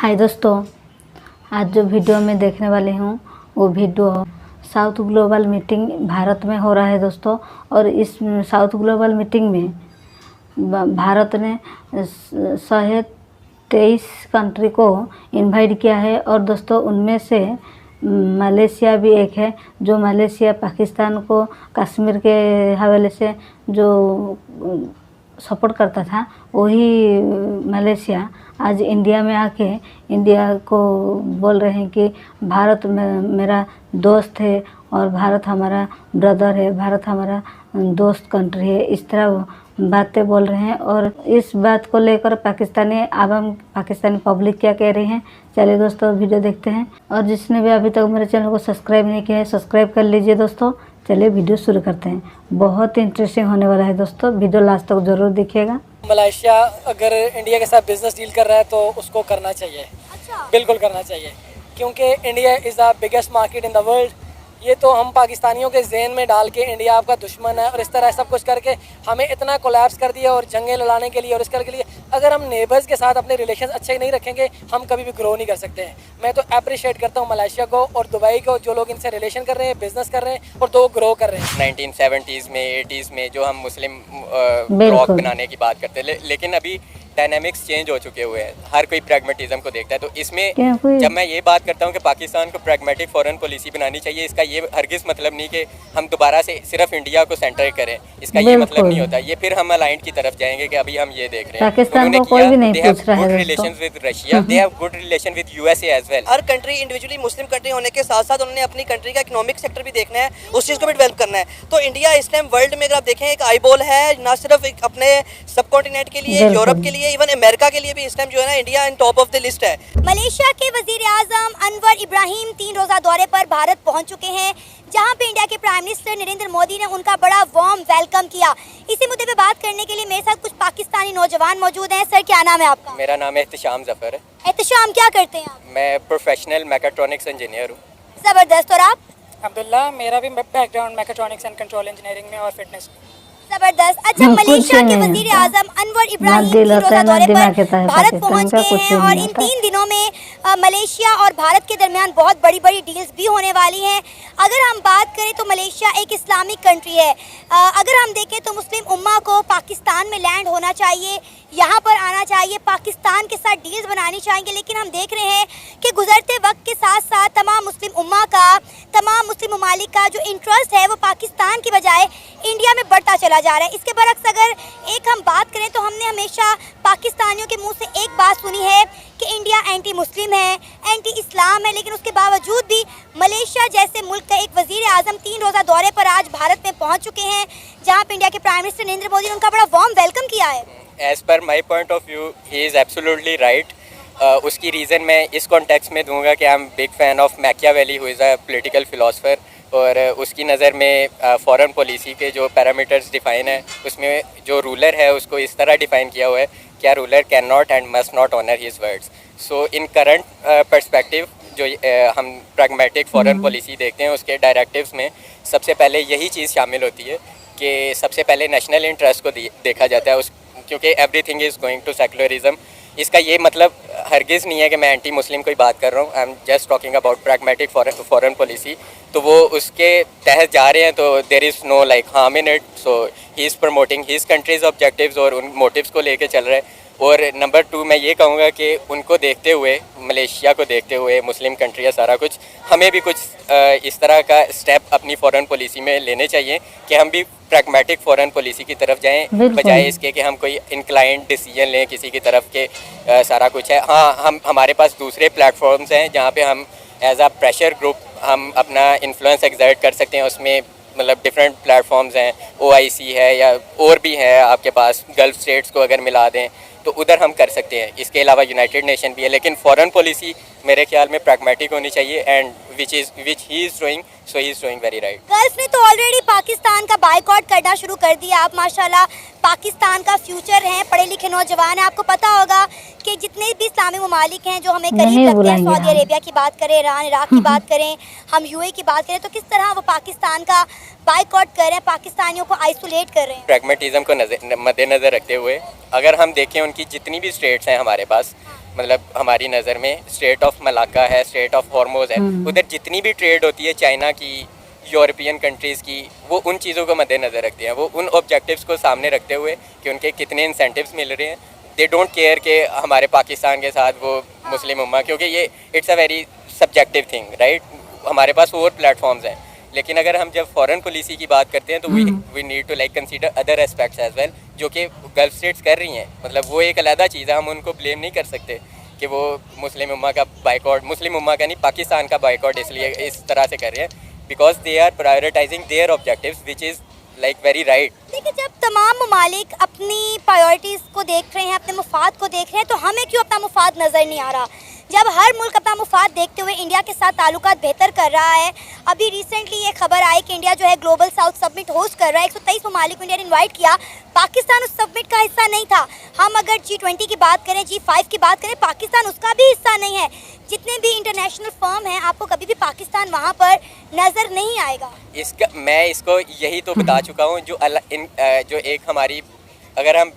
हाय दोस्तों, आज जो वीडियो मैं देखने वाली हूँ वो video south global meeting Bharat में हो रहा है दोस्तों। और इस साउथ ग्लोबल मीटिंग में भारत ने 123 कंट्री को इनवाइट किया है। और दोस्तों उनमें से मलेशिया भी एक है, जो मलेशिया पाकिस्तान को कश्मीर के हवाले से जो सपोर्ट करता था, वही मलेशिया आज इंडिया में आके इंडिया को बोल रहे हैं कि भारत में मेरा दोस्त है और भारत हमारा ब्रदर है, भारत हमारा दोस्त कंट्री है। इस तरह बातें बोल रहे हैं। और इस बात को लेकर पाकिस्तानी आवाम, पाकिस्तानी पब्लिक क्या कह रही हैं, चलिए दोस्तों वीडियो देखते हैं। और जिसने भी अभी तक मेरे चैनल को सब्सक्राइब नहीं किया है, सब्सक्राइब कर लीजिए दोस्तों। चलिए वीडियो शुरू करते हैं। बहुत इंटरेस्टिंग होने वाला है दोस्तों, वीडियो लास्ट तक जरूर देखिएगा। मलेशिया अगर इंडिया के साथ बिजनेस डील कर रहा है तो उसको करना चाहिए। अच्छा। बिल्कुल करना चाहिए, क्योंकि India is the biggest market in the world. ये तो हम पाकिस्तानियों के जहन में डाल के इंडिया आपका दुश्मन है और इस तरह सब कुछ करके हमें इतना कोलैप्स कर दिया और जंगें लड़ाने के लिए और इसके लिए अगर हम नेबर्स के साथ अपने रिलेशन अच्छे नहीं रखेंगे हम कभी भी ग्रो नहीं कर सकते हैं। मैं तो अप्रिशिएट करता हूँ मलेशिया को और दुबई को, जो लोग इनसे रिलेशन कर रहे हैं, बिजनेस कर रहे हैं और तो ग्रो कर रहे हैं। 1970s में 80s में जो हम मुस्लिम ब्लॉक बनाने की बात करते हैं, लेकिन अभी डायनामिक्स चेंज हो चुके हुए हैं। हर कोई प्रैग्मेटिज्म को देखता है। तो इसमें जब मैं ये बात करता हूँ कि पाकिस्तान को प्रैग्मेटिक फॉरेन पॉलिसी बनानी चाहिए, इसका ये हरगिज़ मतलब नहीं कि हम दोबारा से सिर्फ इंडिया को सेंटर करें। इसका ये मतलब नहीं होता। ये फिर हम अलाइंड की तरफ जाएंगे कि अभी हम ये देख रहे हैं पाकिस्तान को कोई भी नहीं पूछ रहा है। Good relation with Russia, they have good relation with USA as well. हर कंट्री इंडिविजुअली मुस्लिम कंट्री होने के साथ साथ उन्होंने अपनी कंट्री का इकोनॉमिक सेक्टर भी देखना है, उस चीज़ को भी डेवलप करना है। तो इंडिया इस टाइम वर्ल्ड में अगर आप देखें एक आईबॉल है, ना सिर्फ अपने सब कॉन्टिनेंट के लिए, यूरोप के लिए, इवन अमेरिका के लिए भी इस टाइम जो है ना India in top of the list है। मलेशिया के वजीर आजम अनवर इब्राहिम 3 रोजा दौरे पर भारत पहुंच चुके हैं, जहां पे इंडिया के प्राइम मिनिस्टर नरेंद्र मोदी ने उनका बड़ा वार्म वेलकम किया। इसी मुद्दे पे बात करने के लिए मेरे साथ कुछ पाकिस्तानी नौजवान मौजूद हैं। सर, क्या नाम है आपका? मेरा नाम है एहतिशाम जफर है। एहतिशाम, क्या करते हैं आप? मैं प्रोफेशनल मैकेट्रॉनिक्स इंजीनियर हूँ। जबरदस्त। और आप? अब्दुल्ला, मेरा भी background mechatronics and control engineering में और फिटनेस। जबरदस्त। अच्छा, मलेशिया के वजीर आजम अनवर इब्राहिम 3 रोजा दौरे पर भारत पहुंच गए हैं और इन 3 दिनों में मलेशिया और भारत के दरमियान बहुत बड़ी बड़ी डील्स भी होने वाली हैं। अगर हम बात करें तो मलेशिया एक इस्लामिक कंट्री है। अगर हम देखें तो मुस्लिम उम्मा को पाकिस्तान में लैंड होना चाहिए, यहाँ पर आना चाहिए, पाकिस्तान के साथ डील्स बनानी चाहिए। लेकिन हम देख रहे हैं कि गुजरते वक्त के साथ साथ तमाम मुस्लिम उम्मा का, तमाम मुस्लिम ममालिक का जो इंटरेस्ट है वो पाकिस्तान की बजाय इंडिया में बढ़ता चला जा रहा है। इसके बरक्स अगर एक हम बात करें तो हमने हमेशा पाकिस्तानियों के मुंह से एक बात सुनी है कि इंडिया एंटी मुस्लिम है, एंटी इस्लाम है। लेकिन उसके बावजूद भी मलेशिया जैसे मुल्क का एक वजीर आजम 3 रोज़ा दौरे पर आज भारत में पहुंच चुके हैं, जहां पे इंडिया के प्राइम मिनिस्टर नरेंद्र मोदी ने उनका बड़ा वार्म वेलकम किया है। As per my point of view he is absolutely right. उसकी रीज़न मैं इस कॉन्टेक्स्ट में दूंगा कि I am big fan of Machiavelli, who is a political philosopher. और उसकी नज़र में फॉरेन पॉलिसी के जो पैरामीटर्स डिफ़ाइन है, उसमें जो रूलर है उसको इस तरह डिफ़ाइन किया हुआ है कि a ruler can not and must not honour his words. So in current perspective जो हम प्रैग्मेटिक फॉरेन पॉलिसी देखते हैं, उसके डायरेक्टिव्स में सबसे पहले यही चीज़ शामिल होती है कि सबसे पहले नेशनल इंटरेस्ट को देखा जाता है, क्योंकि everything is going to secularism. इसका ये मतलब हरगिज़ नहीं है कि मैं एंटी मुस्लिम कोई बात कर रहा हूँ। I am just talking about pragmatic foreign policy. तो वो उसके तहत जा रहे हैं तो there is no like harm in it. So he is promoting his country's objectives और उन मोटिव्स को लेके चल रहा है। और नंबर 2 मैं ये कहूँगा कि उनको देखते हुए, मलेशिया को देखते हुए, मुस्लिम कंट्री है सारा कुछ, हमें भी कुछ इस तरह का स्टेप अपनी फॉरेन पॉलिसी में लेने चाहिए कि हम भी प्रैग्मेटिक फॉरेन पॉलिसी की तरफ जाएं, बजाय इसके कि हम कोई इंक्लाइंड डिसीजन लें किसी की तरफ के सारा कुछ है। हाँ, हमारे पास दूसरे प्लेटफॉर्म्स हैं जहाँ पे हम एज आ प्रेशर ग्रुप हम अपना इन्फ्लुएंस एक्सर्ट कर सकते हैं। उसमें मतलब डिफरेंट प्लेटफॉर्म्स हैं, OIC है या और भी है आपके पास, गल्फ स्टेट्स को अगर मिला दें तो उधर हम कर सकते हैं। इसके अलावा यूनाइटेड नेशन भी है। लेकिन फॉरेन पॉलिसी मेरे ख्याल में प्रैग्मेटिक होनी चाहिए and which he is doing, so he is doing very right. Gulf ने तो ऑलरेडी पाकिस्तान का बायकॉट करना शुरू कर दिया। आप माशाल्लाह पाकिस्तान का फ्यूचर हैं, पढ़े लिखे नौजवान हैं। आपको पता होगा कि जितने भी इस्लामी ममालिक हैं जो हमें करीब लगते हैं, सऊदी अरेबिया की बात करें, ईरान, इराक की बात करें, हम UAE की बात करें, तो किस तरह वो पाकिस्तान का बायकॉट कर रहे हैं, पाकिस्तानियों को आइसोलेट कर रहे हैं। प्रैग्मेटिज्म को मद्देनज़र रखते हुए अगर हम देखें, उनकी जितनी भी स्टेट्स हैं हमारे पास, मतलब हमारी नज़र में स्ट्रेट ऑफ मलाक्का है, स्ट्रेट ऑफ हॉर्मोज है, उधर जितनी भी ट्रेड होती है चाइना की, यूरोपियन कंट्रीज़ की, वो उन चीज़ों को मद्देनज़र रखते हैं। वो उन ऑब्जेक्टिव्स को सामने रखते हुए कि उनके कितने इंसेंटिव्स मिल रहे हैं, दे डोंट केयर कि हमारे पाकिस्तान के साथ वो मुस्लिम उम्मा, क्योंकि ये it's a very subjective thing, right. हमारे पास और प्लेटफॉर्म्स हैं, लेकिन अगर हम जब फॉरेन पॉलिसी की बात करते हैं तो we need to like consider other aspects as well, जो कि गल्फ स्टेट्स कर रही हैं। मतलब वो एक अलग चीज़ है, हम उनको ब्लेम नहीं कर सकते कि वो मुस्लिम उम्मा का बाइकआउट, मुस्लिम उम्मा का नहीं पाकिस्तान का बाइकआउट इसलिए इस तरह से कर रहे हैं because they are prioritising their objectives which is like very right. देखिए, जब तमाम ममालिक अपनी प्रायोरिटीज़ को देख रहे हैं, अपने मुफाद को देख रहे हैं, तो हमें क्यों अपना मुफाद नज़र नहीं आ रहा? जब हर मुल्क अपना मुफाद देखते हुए इंडिया के साथ ताल्लुकात बेहतर कर रहा है। अभी रिसेंटली ये खबर आई कि इंडिया जो है ग्लोबल साउथ समिट होस्ट कर रहा है। 123 ममालिक को इंडिया ने इन्वाइट किया, पाकिस्तान उस समिट का हिस्सा नहीं था। हम अगर G20 की बात करें, G5 की बात करें, पाकिस्तान उसका भी हिस्सा नहीं है। जितने भी इंटरनेशनल फर्म हैं, आपको कभी भी पाकिस्तान वहाँ पर नज़र नहीं आएगा। इसका मैं इसको यही तो बता चुका हूँ, जो एक हमारी, अगर हम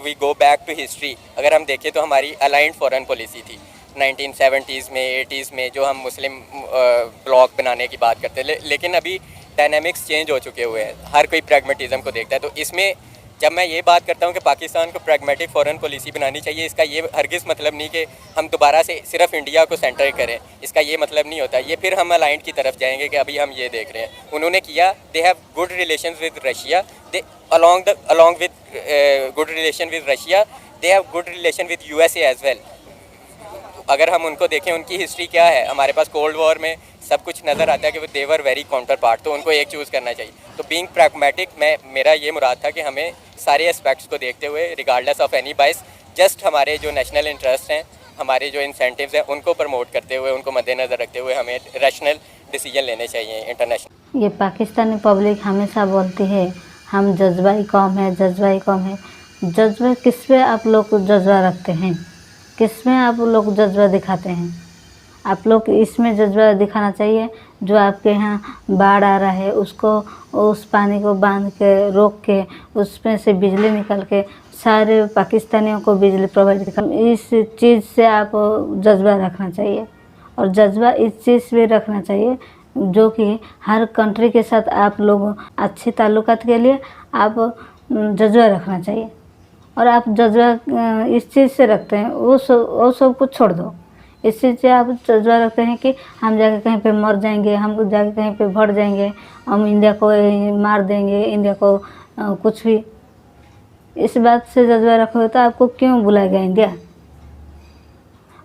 we go back to history, अगर हम देखें तो हमारी अलाइंड फॉरेन पॉलिसी थी 1970s में, 80s में, जो हम मुस्लिम ब्लॉक बनाने की बात करते हैं। लेकिन अभी डायनामिक्स चेंज हो चुके हुए हैं, हर कोई प्रैग्मेटिज्म को देखता है। तो इसमें जब मैं ये बात करता हूँ कि पाकिस्तान को प्रैग्मेटिक फॉरेन पॉलिसी बनानी चाहिए, इसका ये हरगिज़ मतलब नहीं कि हम दोबारा से सिर्फ इंडिया को सेंटर करें, इसका ये मतलब नहीं होता। ये फिर हम अलाइंड की तरफ जाएंगे कि अभी हम ये देख रहे हैं उन्होंने किया। They have good relations with Russia, they along with good relation with Russia, they have good relation with USA as well. अगर हम उनको देखें, उनकी हिस्ट्री क्या है, हमारे पास कोल्ड वॉर में सब कुछ नज़र आता है कि वो देवर वेरी काउंटर पार्ट, तो उनको एक चूज़ करना चाहिए। तो बीइंग प्रैग्मेटिक, मेरा ये मुराद था कि हमें सारे एस्पेक्ट्स को देखते हुए, रिगार्डलेस ऑफ एनी बाइस, जस्ट हमारे जो नेशनल इंटरेस्ट हैं, हमारे जो इंसेंटिव्स हैं, उनको प्रमोट करते हुए, उनको मद्देनज़र रखते हुए हमें रैशनल डिसीजन लेने चाहिए इंटरनेशनल। ये पाकिस्तानी पब्लिक हमेशा बोलती है हम जज्बाई कौम है, जज्बाई कौम है। जज्बा किस पे आप लोग जज्बा रखते हैं? किस में आप लोग जज्बा दिखाते हैं? आप लोग इसमें जज्बा दिखाना चाहिए जो आपके यहाँ बाढ़ आ रहा है, उसको, उस पानी को बांध के रोक के उसमें से बिजली निकल के सारे पाकिस्तानियों को बिजली प्रोवाइड कर, इस चीज़ से आप जज्बा रखना चाहिए। और जज्बा इस चीज़ पे रखना चाहिए जो कि हर कंट्री के साथ आप लोग अच्छे ताल्लुकात के लिए आप जज्बा रखना चाहिए। और आप जज्बा इस चीज़ से रखते हैं, वो सब कुछ छोड़ दो। इस चीज़ से आप जज्बा रखते हैं कि हम जाके कहीं पे मर जाएंगे, हम जाके कहीं पे भट जाएंगे, हम इंडिया को मार देंगे, इंडिया को कुछ भी, इस बात से जज्बा रखोगे तो आपको क्यों बुलाएगा इंडिया?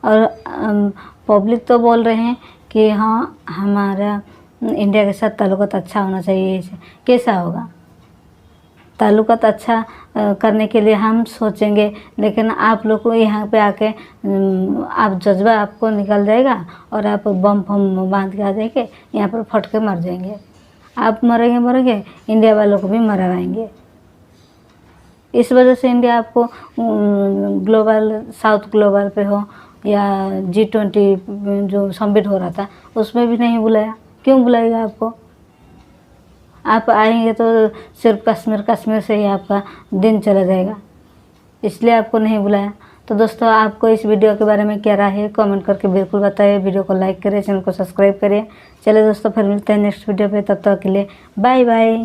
और पब्लिक तो बोल रहे हैं कि हाँ हमारा इंडिया के साथ ताल्लुकात अच्छा होना चाहिए। कैसा होगा? ताल्लुकात अच्छा करने के लिए हम सोचेंगे, लेकिन आप लोग को यहाँ पे आके आप जज्बा आपको निकल जाएगा और आप बम बांध के आ जाएंगे, यहाँ पर फट के मर जाएंगे। आप मरेंगे, इंडिया वालों को भी मरवाएंगे। इस वजह से इंडिया आपको ग्लोबल साउथ ग्लोबल पे हो या G20 जो समिट हो रहा था उसमें भी नहीं बुलाया। क्यों बुलाएगा आपको? आप आएंगे तो सिर्फ कश्मीर से ही आपका दिन चला जाएगा, इसलिए आपको नहीं बुलाया। तो दोस्तों, आपको इस वीडियो के बारे में क्या राय है कमेंट करके बिल्कुल बताइए। वीडियो को लाइक करिए, चैनल को सब्सक्राइब करिए। चलिए दोस्तों, फिर मिलते हैं नेक्स्ट वीडियो पे, तब तक के लिए बाय बाय।